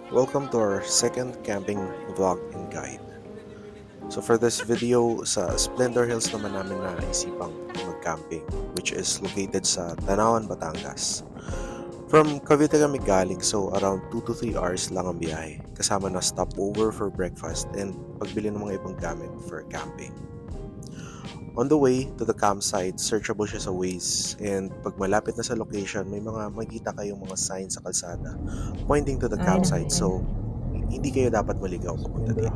Welcome to our second camping vlog and guide. So for this video, sa Splendor Hills naman namin naisipang mag-camping, which is located sa Tanawan, Batangas. From Cavite kami galing, so around 2 to 3 hours lang ang biyahe, kasama na stopover for breakfast and pagbili ng mga ibang gamit for camping. On the way to the campsite, searchable siya sa Waze, and pag malapit na sa location, may mga makita kayong mga signs sa kalsada pointing to the campsite, so hindi kayo dapat maligaw papunta dito.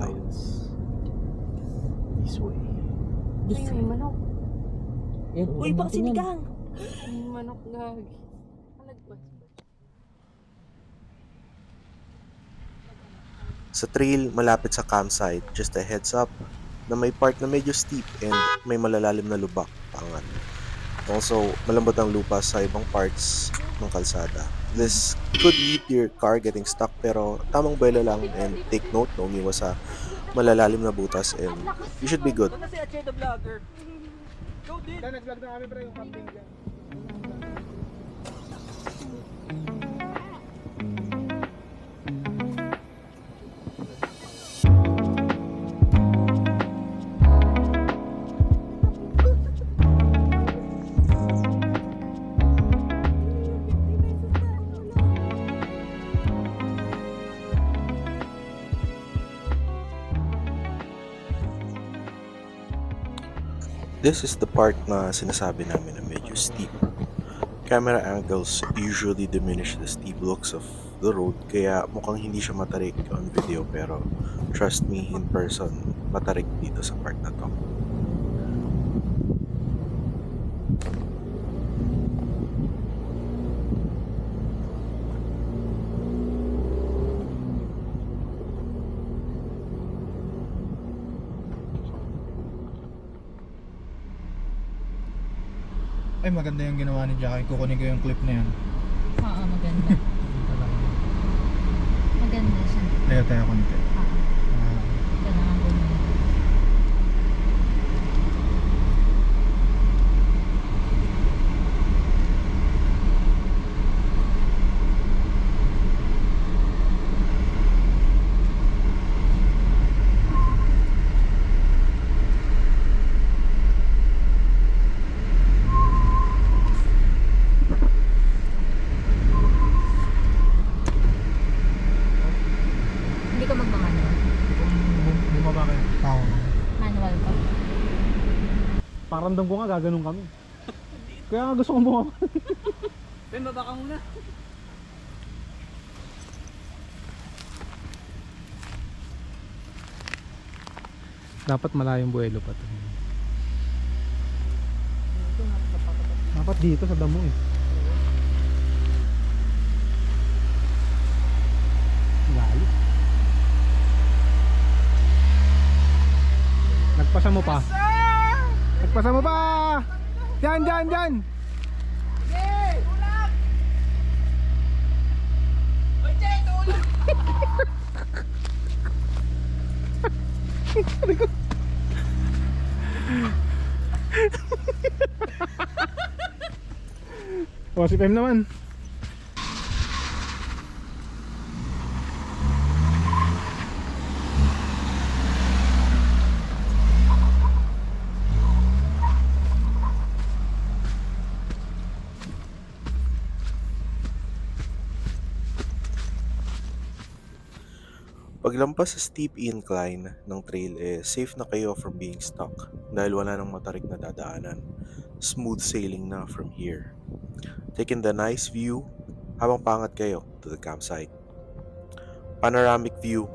This way. Ay, may manok. Yan, Uy, baka sinigang. May manok gagi. Sa trail malapit sa campsite, just a heads up na may part na medyo steep and may malalalim na lubak pangat. Also, malambot ang lupa sa ibang parts ng kalsada. This could lead to your car getting stuck, pero tamang buwelo lang and take note na umiwas sa malalalim na butas and you should be good. Ito na si Ache the Vlogger. Go din. Nag-vlog na kami pre yung camping dyan. This is the part na sinasabi namin na medyo steep. Camera angles usually diminish the steep looks of the road, kaya mukhang hindi siya matarik on video, pero trust me, in person, matarik dito sa part na to. Ay, maganda yung ginawa ni Jackie. Kukunin ko yung clip na yan. Oo, maganda. Maganda siya. Layo tayo konti. Oo. Ganda nga bumili. Hindi ka magmamanual. Bumaba kayo. Tao. Manual ka. Paramdam ko nga gaganon kami. Kaya nga gusto kong bumaba. Ben, baba ka muna. Dapat malayong buwelo pa to. Dapat dito sa damo eh. Lalo. Nagpasa mo pa. Nagpasa mo pa. Diyan, diyan, diyan. Oy, Che, tulog! O, si Pem naman. Paglampas sa steep incline ng trail, safe na kayo from being stuck dahil wala nang matarik na dadaanan. Smooth sailing na from here. Taking the nice view habang pangat kayo to the campsite. Panoramic view.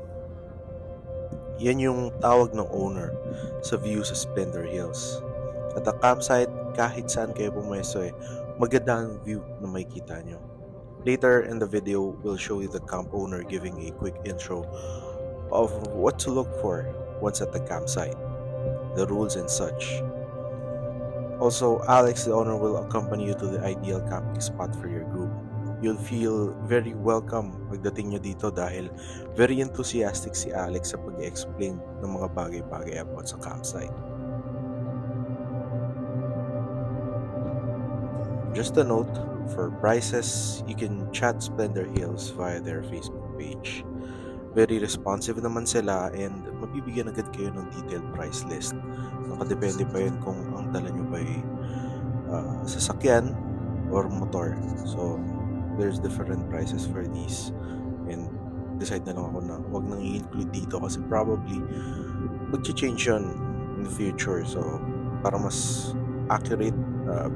Yan yung tawag ng owner sa view sa Splendor Hills. At the campsite, kahit saan kayo pumwesto, maganda ang view na makikita nyo. Later in the video, we'll show you the camp owner giving a quick intro of what to look for once at the campsite, the rules and such. Also, Alex, the owner, will accompany you to the ideal camping spot for your group. You'll feel very welcome pagdating nyo dito dahil very enthusiastic si Alex sa pag-explain ng mga bagay-bagay about sa campsite. Just a note, for prices, you can chat Splendor Hills via their Facebook page. Very responsive naman sila and mabibigyan agad kayo ng detailed price list. Nakadepende pa yun kung ang dala nyo ba ay sasakyan or motor. So, there's different prices for these. And decide na lang ako na huwag nang i-include dito kasi probably mag-change yun in the future. So, para mas accurate,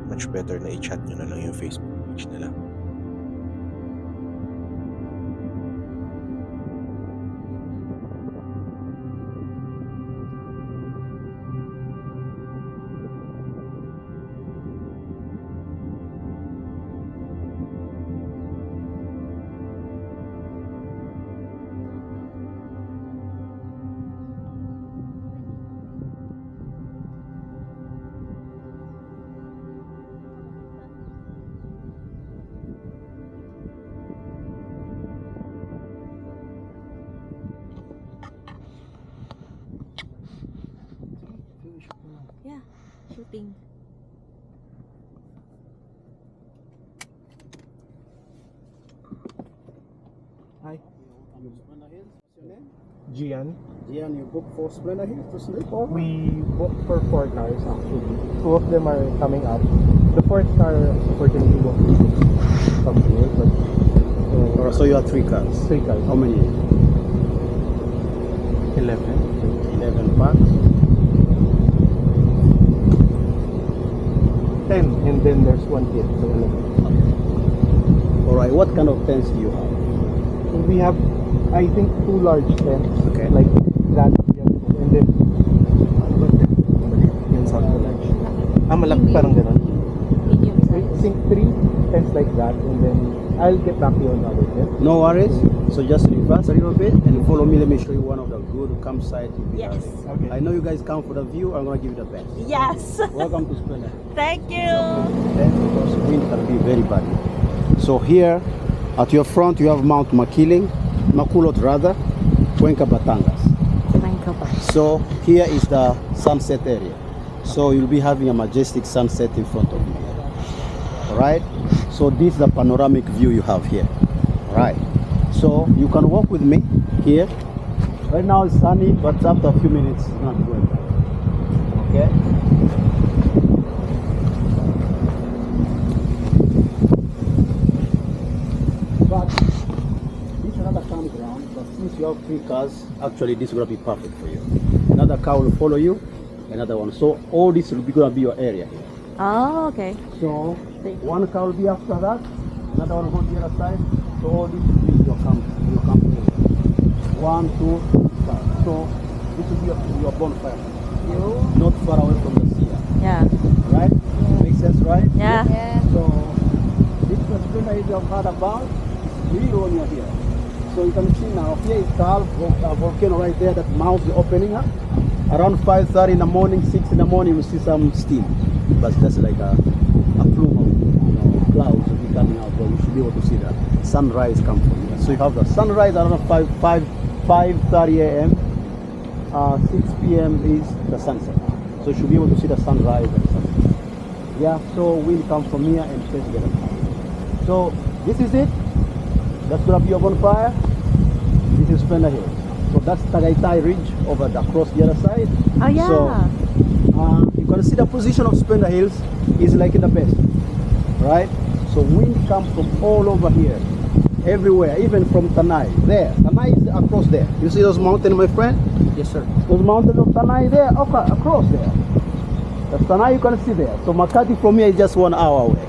much better na i-chat nyo na lang yung Facebook page nila. Yeah, shooting. Hi. Splendor Hills, what's your name? Gian. Gian, you booked for Splendor Hills to sleep over? We booked for 4 cars actually. 2 of them are coming up. The 4th car unfortunately won't be from here, but Alright, so you have 3 cars. 3 cars. How many? 11. 11 packs. 10, and then there's 1 kid, so 11. Alright, what kind of tents do you have? We have, I think, 2 large tents. Okay. Like that, and then yung sa large. Malaki parang ganun. Medium I size. think 3 tents like that, and then I'll get back to you on the other tent. No worries. So just reverse a little bit and follow me. Let me show you one of the good campsites. Yes. Okay. I know you guys come for the view. I'm gonna give you the best. Yes. Welcome to Splendor. Thank you. Then because wind can be very bad. So here at your front you have Mount Makiling, Makulot rather, Cuenca Batangas. So here is the sunset area. So you'll be having a majestic sunset in front of you. Alright? So this is the panoramic view you have here. Alright. So you can walk with me here. Right now it's sunny, but after a few minutes it's not going bad. Okay? But this is another campground, but since you have 3 cars, actually this is going to be perfect for you. Another car will follow you, another one. So all this will be going to be your area here. Oh, okay. So one car will be after that, another one will go to the other side. So all this will be your camp area. 1, 2, 3 cars. So this will be your bonfire. Not far away from the sea. Yeah. Right? Makes sense, right? Yeah. So this is the Splendor you have heard about. Really when you're here. So you can see now here is the volcano right there, that mouth is opening up. Around 5:30 in the morning, 6 in the morning, you will see some steam. But that's like a plume of clouds will be coming out, but you should be able to see that. Sunrise come from here. So you have the sunrise around 5:30 a.m. 6 p.m. is the sunset. So you should be able to see the sunrise and sunset. Yeah, so wind come from here and face the other side. So this is it. That's gonna be your bonfire. This is Splendor Hill. So that's Tagaytay Ridge over across the other side. Oh, yeah. So you can see the position of Splendor Hills is like in the best, right? So wind comes from all over here, everywhere, even from Tanay. There, Tanay is across there. You see those mountains, my friend? Yes, sir. Those mountains of Tanay there, okay, across there. That's Tanay you can see there. So Makati from here is just 1 hour away.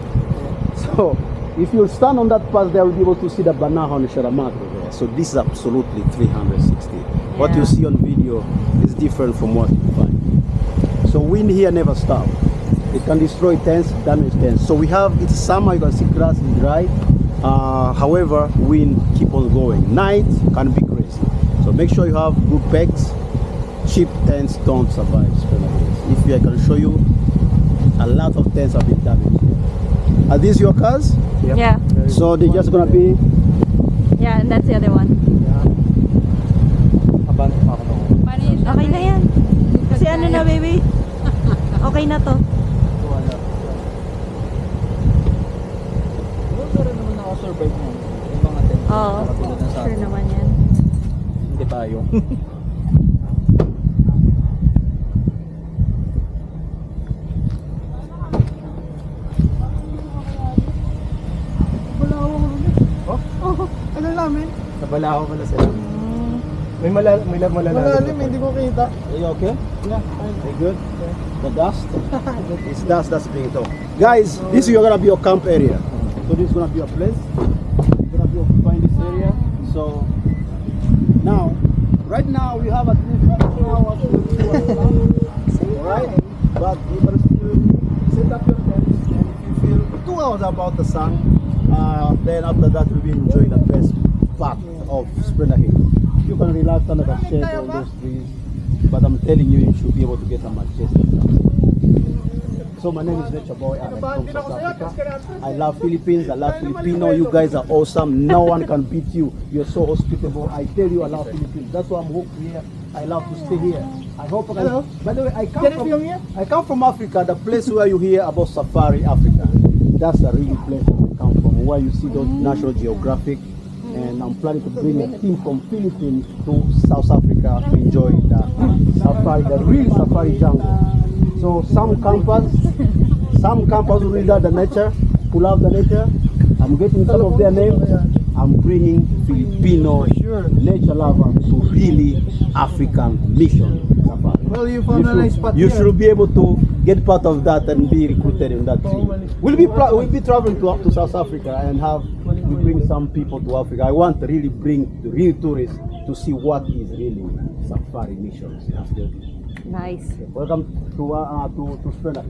So if you stand on that pass there, you'll be able to see the Banahaw and Sharamako there. So this is absolutely 360. What you see on video is different from what you find. So wind here never stops. It can destroy tents, damage tents. So we have, it's summer, you can see grass is dry. However, wind keep on going. Night can be crazy. So make sure you have good pegs. Cheap tents don't survive. If I can show you, a lot of tents have been damaged. Are these your cars? Yep. Yeah. So they're just gonna be. Yeah, and that's the other one. Abang pa ako nung Okay na yan. Kasi ano na, baby? Okay na to. rin naman nakasurvive mo yung mga tent. Oo. Sure naman yan. Swerte tayo. Ano namin? Nabala ako pala sila. May malalim. Malalim, hindi ko kita. Are you okay? Yeah, fine. Very good. The dust? It's dust that's being talked. Guys, this is gonna be your camp area. So this is gonna be your place. You're gonna be occupying this area. So now, right now we have at least 2 hours to do alright? But you can still set up your tent, and if you feel 2 hours about the sun, then after that we'll be enjoying the best part of Splendor Hill. You can relax under the shade of those trees, but I'm telling you, you should be able to get a majestic sunset. So my name is Nature Boy Alex from South Africa. I love Philippines, I love Filipino. You guys are awesome. No one can beat you. You're so hospitable. I tell you, I love Philippines. That's why I'm hooked here. I love to stay here. I hope I can. By the way, I come from Africa, the place where you hear about Safari Africa. That's a really place where I come from, where you see those National Geographic. And I'm planning to bring a team from Philippines to South Africa to enjoy the safari, the real safari jungle. So some campers really love the nature, who love the nature. I'm getting some of their names. I'm bringing Filipino nature lovers to really African mission safari. Well, you found a nice spot You here. should be able to get part of that and be recruited in that team. We'll be traveling to South Africa and we bring some people to Africa. I want to really bring the real tourists to see what is really safari missions. Nice. Welcome to Splendor.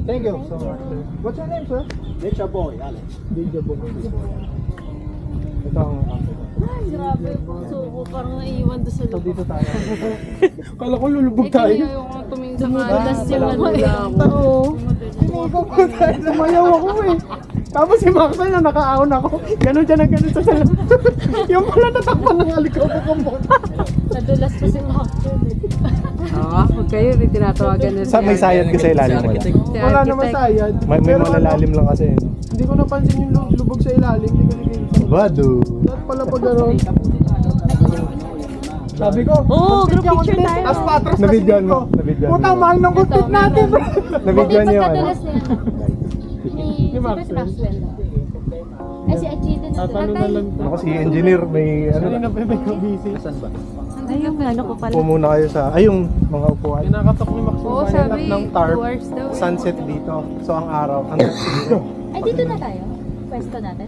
Thank you so much, sir. What's your name, sir? Nature Boy, Alex. Ninja Boy. Ito ang Ay, grabe. Puso ko parang naiiwan doon sa So loob. dito tayo. Kala ko lulubog tayo. Ayaw ko tumingin sa kalas yung ano. Inigaw ko tayo. Sumayaw ako eh. Tapos si Maxwell na nakaahon ako. Ganun dyan ang ganun sa salam. Yung pala natakpan ng alikabok ang bota. Nadulas pa si Maxwell. Oo, huwag kayo. Tinatawagan na May sayad ka sa ilalim mo. Wala naman sayad. May malalalim lang kasi. Hindi ko napansin yung lubog sa ilalim. Hindi ko nakikita. Bado. Dapat pala pag gano'n. Sabi ko, Oo, group picture tayo. as patras na video mo. Puta, mahal ng content natin. Nabigyan niyo ano? Nadulas na yan. Ni Maxwell. Maxwell. Ay, si Achida na doon. Ako si engineer, may ano na busy. Ay, yung ano ko pala. Upo muna kayo sa, ay yung mga upuan. Kinakatok ni Maxwell. Oo, sabi, ng tarp. 2 hours daw. Sunset dito. So ang araw, ang dito. Ay, dito na tayo? Pwesto natin?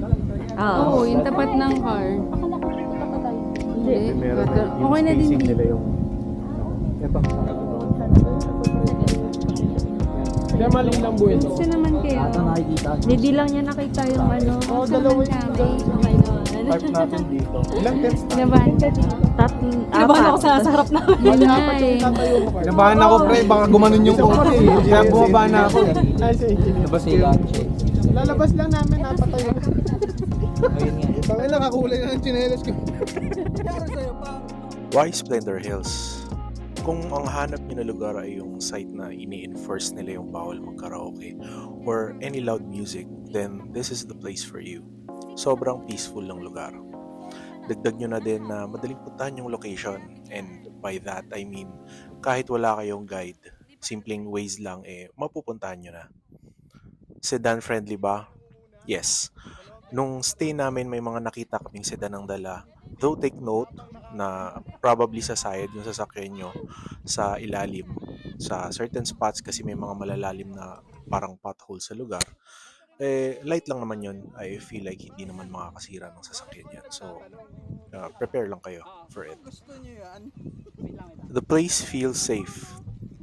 Oo, yung tapat ng car. Akala ko dito pa tayo. Hindi. Meron yung Okay na din spacing dito. nila yung ito. Kaya maling lang buhay ito. Kasi naman kaya. Hindi lang niya nakita yung ano. Oo, dalawa kami. Park natin dito. Ilang tents na? Kinabahan ka dito. Kinabahan ako sa harap na. Yun na eh. Kinabahan ako pre, baka gumanon yung kotse. Kaya bumaba na ako. Ay, sa engineer. Labas nila. Lalabas lang namin, napatayo. Tangay lang, kakulay na ng chinelas ko. Why Splendor Hills? Kung ang hanap niyo na lugar ay yung site na ini-enforce nila yung bawal mag-karaoke or any loud music, then this is the place for you. Sobrang peaceful ng lugar. Dagdag nyo na din na madaling puntahan yung location, and by that I mean kahit wala kayong guide, simpleng ways lang mapupuntahan nyo na. Sedan friendly ba? Yes. Nung stay namin may mga nakita kaming sedan ng dala. Though take note na probably sasayad yung sasakyan nyo sa ilalim sa certain spots kasi may mga malalalim na parang pothole sa lugar. Light lang naman yun. I feel like hindi naman makakasira ng sasakyan yan. So, prepare lang kayo for it. The place feels safe.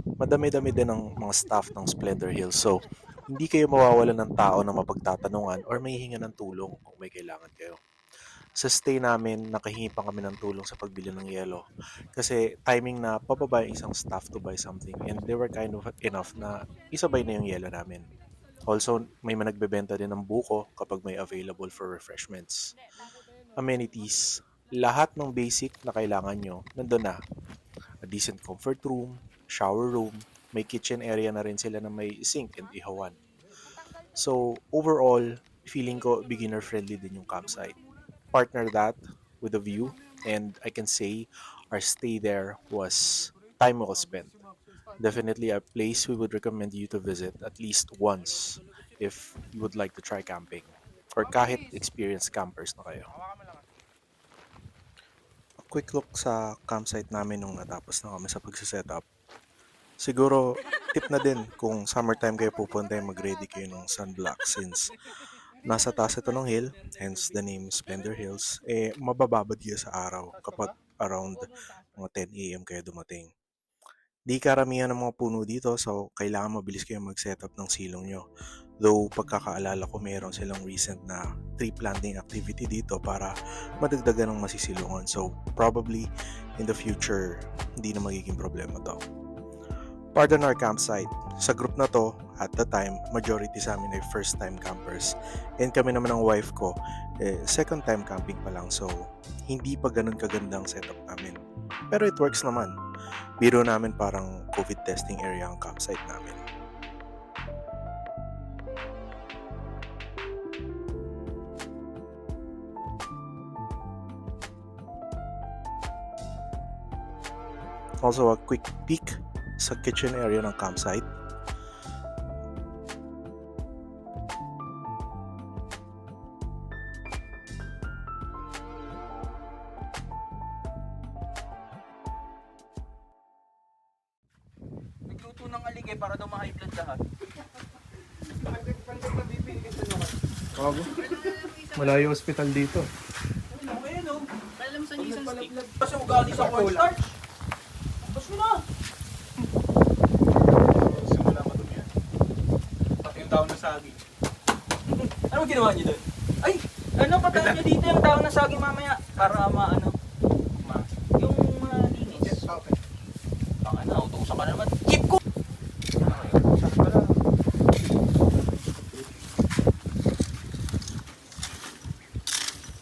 Madami-dami din ang mga staff ng Splendor Hills. So, hindi kayo mawawalan ng tao na mapagtatanungan or may hinga ng tulong kung may kailangan kayo. Sa stay namin, nakahingi pa kami ng tulong sa pagbili ng yelo. Kasi timing na pababa yung isang staff to buy something and they were kind of enough na isabay na yung yelo namin. Also, may nagbebenta din ng buko kapag may available for refreshments. Amenities, lahat ng basic na kailangan nyo, nandun na. A decent comfort room, shower room, may kitchen area na rin sila na may sink and ihawan. So, overall, feeling ko beginner-friendly din yung campsite. Partner that with a view, and I can say Our stay there was time well spent. Definitely a place we would recommend you to visit at least once if you would like to try camping or kahit experienced campers na kayo. A quick look sa campsite namin nung natapos na kami sa pagsiset up. Siguro, tip na din kung summertime kayo pupunta, mag-ready kayo ng sunblock since nasa taas ito ng hill, hence the name Splendor Hills, mabababad kayo sa araw kapag around mga 10 a.m. kayo dumating. Di karamihan ng mga puno dito, so kailangan mabilis kayo mag-setup ng silong nyo. Though pagkakaalala ko meron silang recent na tree planting activity dito para madagdagan ng masisilungan. So probably in the future, hindi na magiging problema to. Pardon our campsite. Sa group na to, at the time, majority sa amin ay first-time campers. And kami naman ng wife ko, second-time camping pa lang. So, hindi pa ganun kaganda ang setup namin. Pero it works naman. Biro namin parang COVID testing area ang campsite namin. Also, a quick peek sa kitchen area ng campsite. Nagluto ng aligay para daw ma-high blood lahat. Bago. Malayo hospital dito. Okay, no? Alam sa nisang stick. Kasi ugali sa cornstarch. Bas mo na. Simula madumi yan. Pati yung daon ng saging. Ano ginawa niyo doon? Ay! Ano, patayin niyo dito yung daon ng saging mamaya. Para maano. Yung linis. Yes, okay. Baka na, utusan ka naman. Keep ko! Saan pala?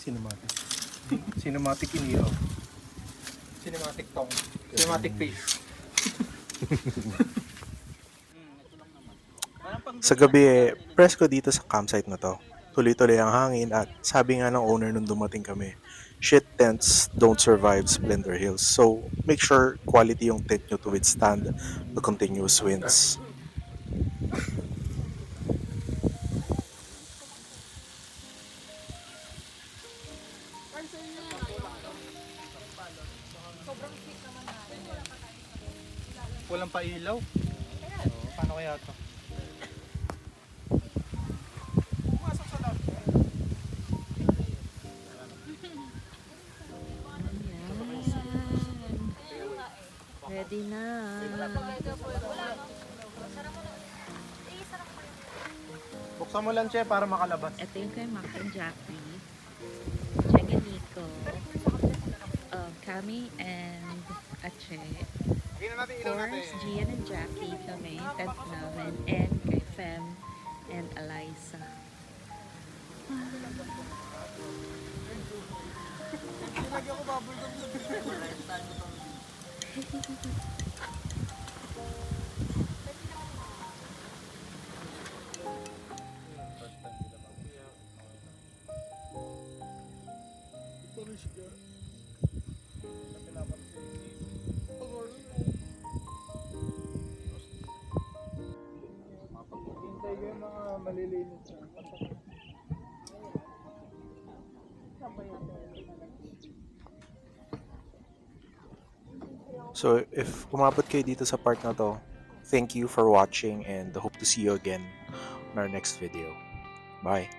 Cinematic. Cinematic inihaw. Cinematic tong. Cinematic fish. Sa gabi, presko dito sa campsite na to. Tuloy-tuloy ang hangin at sabi nga ng owner nung dumating kami, shit tents don't survive Splendor Hills. So, make sure quality yung tent nyo to withstand the continuous winds. Walang pailaw. Paano kaya ito? Ready na. Buksan mo lang siya para makalabas. Ito yung kay Mac and Jackie. Cheng and Nico. Kami and Ache. Of course, Gian and Jackie kami. Tent namin. And kay Fem and Eliza. So, if umabot kayo dito sa part na to, thank you for watching and hope to see you again on our next video. Bye!